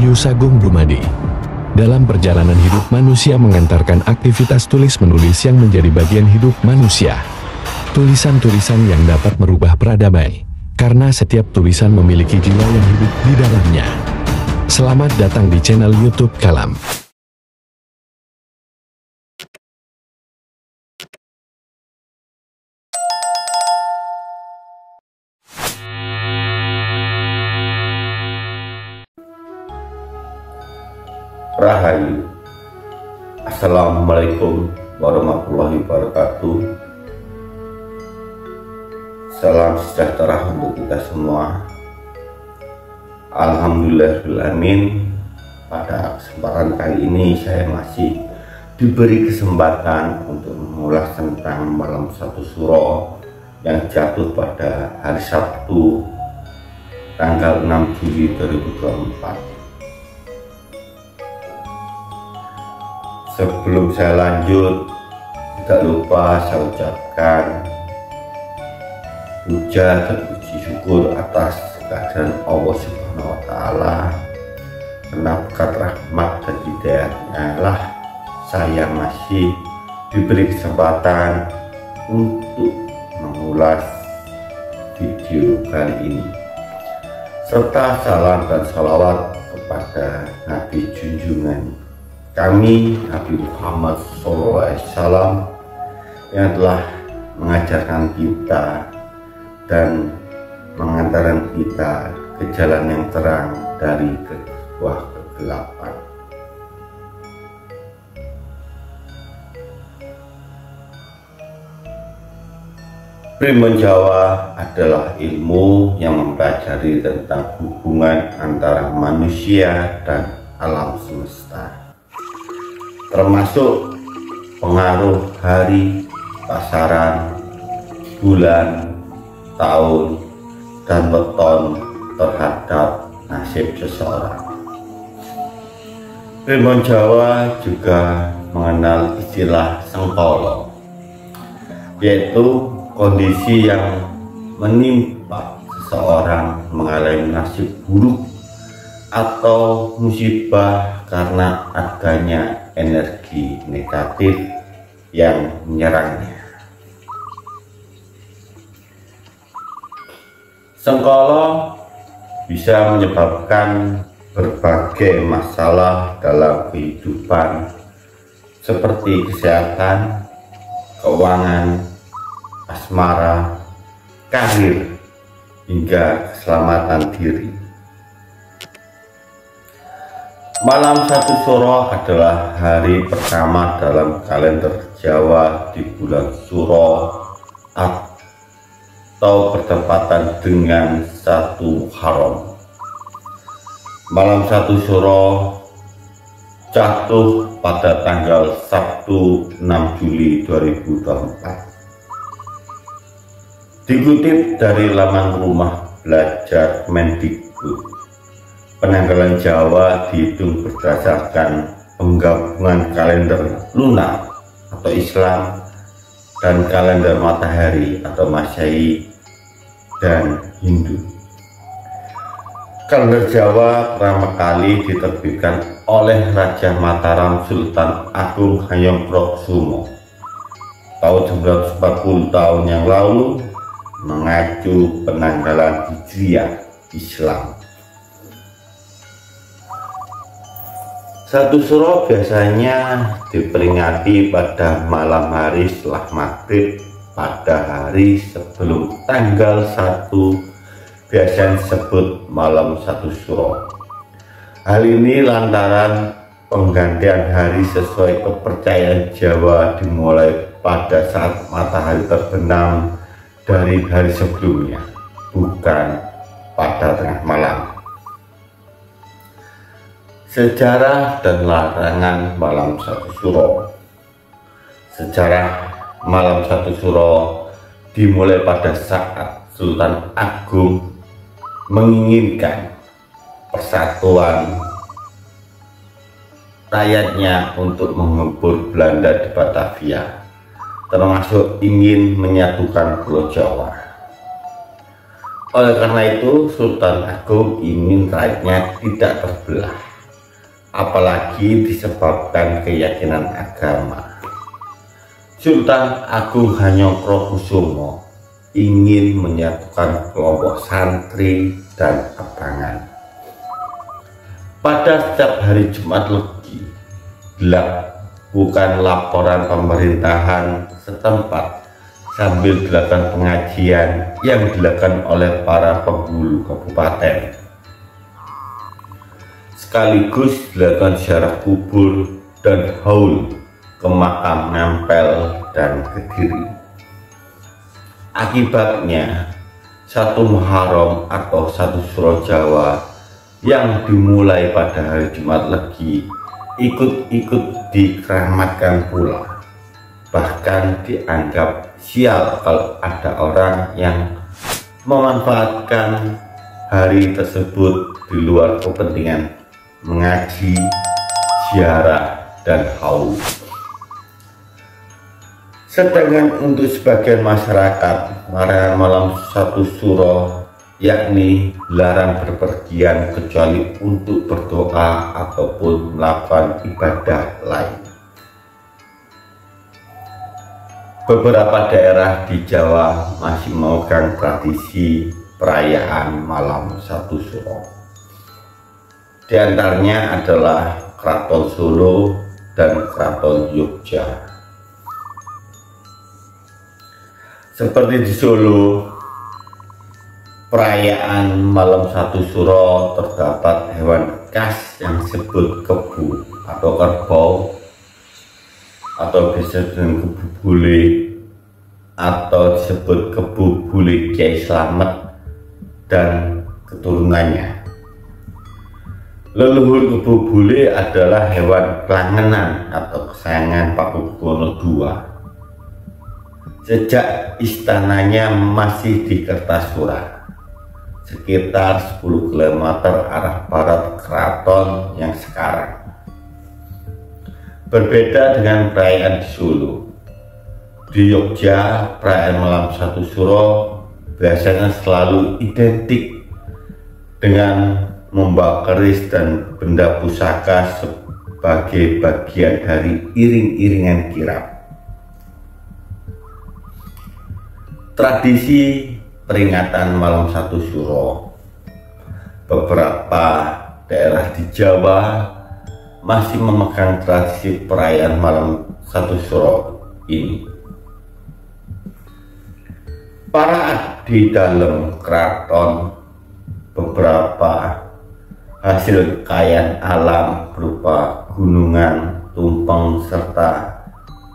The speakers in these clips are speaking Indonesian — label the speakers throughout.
Speaker 1: Julius Agung Dumadi. Dalam perjalanan hidup manusia mengantarkan aktivitas tulis-menulis yang menjadi bagian hidup manusia. Tulisan-tulisan yang dapat merubah peradaban, karena setiap tulisan memiliki jiwa yang hidup di dalamnya. Selamat datang di channel YouTube Kalam.
Speaker 2: Rahayu. Assalamualaikum warahmatullahi wabarakatuh. Salam sejahtera untuk kita semua. Alhamdulillahirrahmanirrahim. Pada kesempatan kali ini saya masih diberi kesempatan untuk mengulas tentang malam satu suro yang jatuh pada hari Sabtu tanggal 6 Juli 2024. Sebelum saya lanjut, tidak lupa saya ucapkan puja dan puji syukur atas kehadiran Allah Subhanahu wa Ta'ala, karena berkat rahmat dan hidayahnya lah saya masih diberi kesempatan untuk mengulas video kali ini, serta salam dan salawat kepada Nabi junjungan kami, Nabi Muhammad SAW, yang telah mengajarkan kita dan mengantarkan kita ke jalan yang terang dari sebuah kegelapan. Primbon Jawa adalah ilmu yang mempelajari tentang hubungan antara manusia dan alam semesta, termasuk pengaruh hari, pasaran, bulan, tahun, dan weton terhadap nasib seseorang. Primbon Jawa juga mengenal istilah sengkolo, yaitu kondisi yang menimpa seseorang mengalami nasib buruk atau musibah karena adanya energi negatif yang menyerangnya. Sengkolo bisa menyebabkan berbagai masalah dalam kehidupan seperti kesehatan, keuangan, asmara, karir, hingga keselamatan diri. Malam satu suro adalah hari pertama dalam kalender Jawa di bulan Suro atau bertepatan dengan 1 Muharram. Malam satu suro jatuh pada tanggal Sabtu 6 Juli 2024. Dikutip dari laman rumah belajar Mendikbud, penanggalan Jawa dihitung berdasarkan penggabungan kalender lunar atau Islam dan kalender matahari atau Masehi dan Hindu. Kalender Jawa pertama kali diterbitkan oleh Raja Mataram Sultan Agung Hayongprokusumo tahun 940 tahun yang lalu, mengacu penanggalan Hijriah Islam. Satu suro biasanya diperingati pada malam hari setelah maghrib pada hari sebelum tanggal 1, biasanya disebut malam satu suro. Hal ini lantaran penggantian hari sesuai kepercayaan Jawa dimulai pada saat matahari terbenam dari hari sebelumnya, bukan pada tengah malam. Sejarah dan larangan malam satu suro. Sejarah malam satu suro dimulai pada saat Sultan Agung menginginkan persatuan rakyatnya untuk menggempur Belanda di Batavia, termasuk ingin menyatukan Pulau Jawa. Oleh karena itu, Sultan Agung ingin rakyatnya tidak terbelah apalagi disebabkan keyakinan agama. Sultan Agung Hanyokrokusumo ingin menyatukan kelompok santri dan abangan. Pada setiap hari Jumat Legi, dilakukan laporan pemerintahan setempat sambil dilakukan pengajian yang dilakukan oleh para penghulu kabupaten. Sekaligus dilakukan ziarah kubur dan haul ke makam Ngempel dan Kediri. Akibatnya, satu Muharram atau satu Suro Jawa yang dimulai pada hari Jumat Legi ikut-ikut dikeramatkan pula. Bahkan dianggap sial kalau ada orang yang memanfaatkan hari tersebut di luar kepentingan mengaji, ziarah, dan haul. Sedangkan untuk sebagian masyarakat, larangan malam satu Suro yakni larang berpergian kecuali untuk berdoa ataupun melakukan ibadah lain. Beberapa daerah di Jawa masih memegang tradisi perayaan malam satu Suro. Di antaranya adalah Keraton Solo dan Keraton Yogya. Seperti di Solo, perayaan malam satu Suro terdapat hewan khas yang disebut kebu atau kerbau, atau disebut kebu bule, atau disebut kebu bule Kiai Slamet dan keturunannya. Leluhur kebu bule adalah hewan kelangenan atau kesayangan Pakubuwono II. Sejak istananya masih di Kertasura, sekitar 10 km arah barat keraton yang sekarang. Berbeda dengan perayaan di Solo, di Yogya perayaan malam satu Suro biasanya selalu identik dengan membawa keris dan benda pusaka sebagai bagian dari iring-iringan kirap. Tradisi peringatan malam satu Suro, beberapa daerah di Jawa masih memegang tradisi perayaan malam satu Suro ini. Para abdi dalam keraton, beberapa hasil kekayaan alam berupa gunungan, tumpeng, serta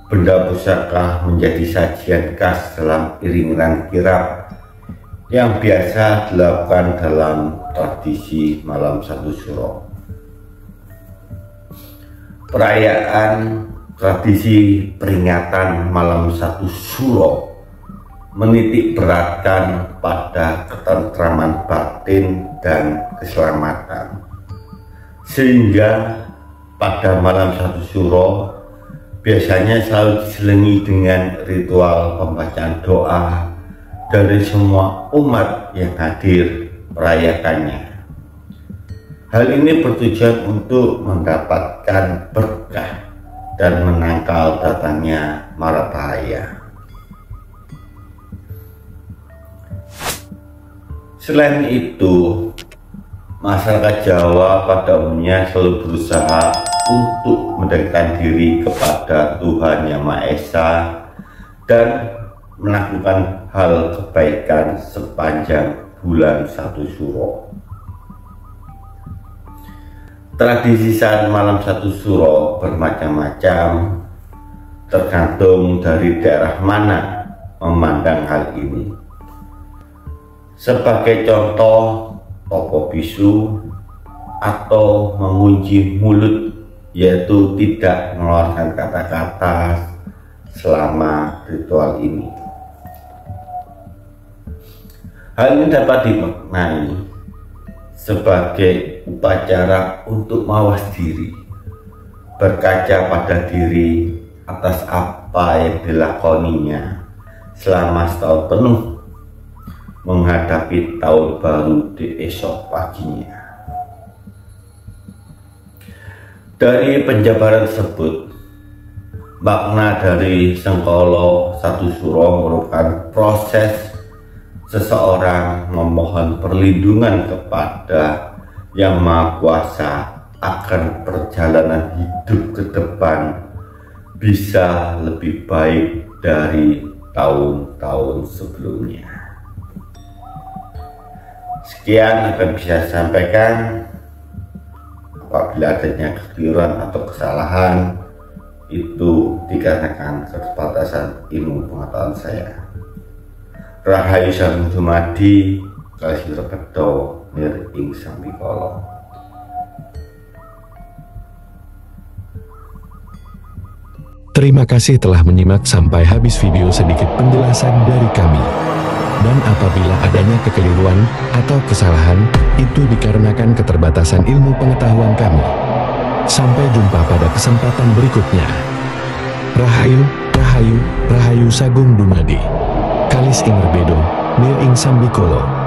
Speaker 2: benda pusaka menjadi sajian khas dalam iringan kirap yang biasa dilakukan dalam tradisi malam satu Suro. Perayaan tradisi peringatan malam satu Suro menitik beratkan pada ketentraman batin dan keselamatan, sehingga pada malam satu Suro biasanya selalu diselingi dengan ritual pembacaan doa dari semua umat yang hadir merayakannya. Hal ini bertujuan untuk mendapatkan berkah dan menangkal datangnya mara bahaya. Selain itu, masyarakat Jawa pada umumnya selalu berusaha untuk mendekatkan diri kepada Tuhan Yang Maha Esa dan melakukan hal kebaikan sepanjang bulan satu Suro. Tradisi saat malam satu Suro bermacam-macam, tergantung dari daerah mana memandang hal ini. Sebagai contoh, toko bisu atau mengunci mulut, yaitu tidak mengeluarkan kata-kata selama ritual ini. Hal ini dapat dimaknai sebagai upacara untuk mawas diri, berkaca pada diri atas apa yang dilakoninya selama setahun penuh menghadapi tahun baru di esok paginya. Dari penjabaran tersebut, makna dari Sengkolo Satu Suro merupakan proses seseorang memohon perlindungan kepada Yang Maha Kuasa akan perjalanan hidup ke depan bisa lebih baik dari tahun-tahun sebelumnya. Sekian akan bisa saya sampaikan. Apabila adanya kekeliruan atau kesalahan, itu dikarenakan keterbatasan ilmu pengetahuan saya. Rahayu Sang Dumadi, Kalih Repedo, Mir ing Sambikala.
Speaker 1: Terima kasih telah menyimak sampai habis video. Sedikit penjelasan dari kami. Dan apabila adanya kekeliruan atau kesalahan, itu dikarenakan keterbatasan ilmu pengetahuan kami. Sampai jumpa pada kesempatan berikutnya. Rahayu, Rahayu, Rahayu Sagung Dumadi. Kalis ing Rebedo, Mir ing Sambikala.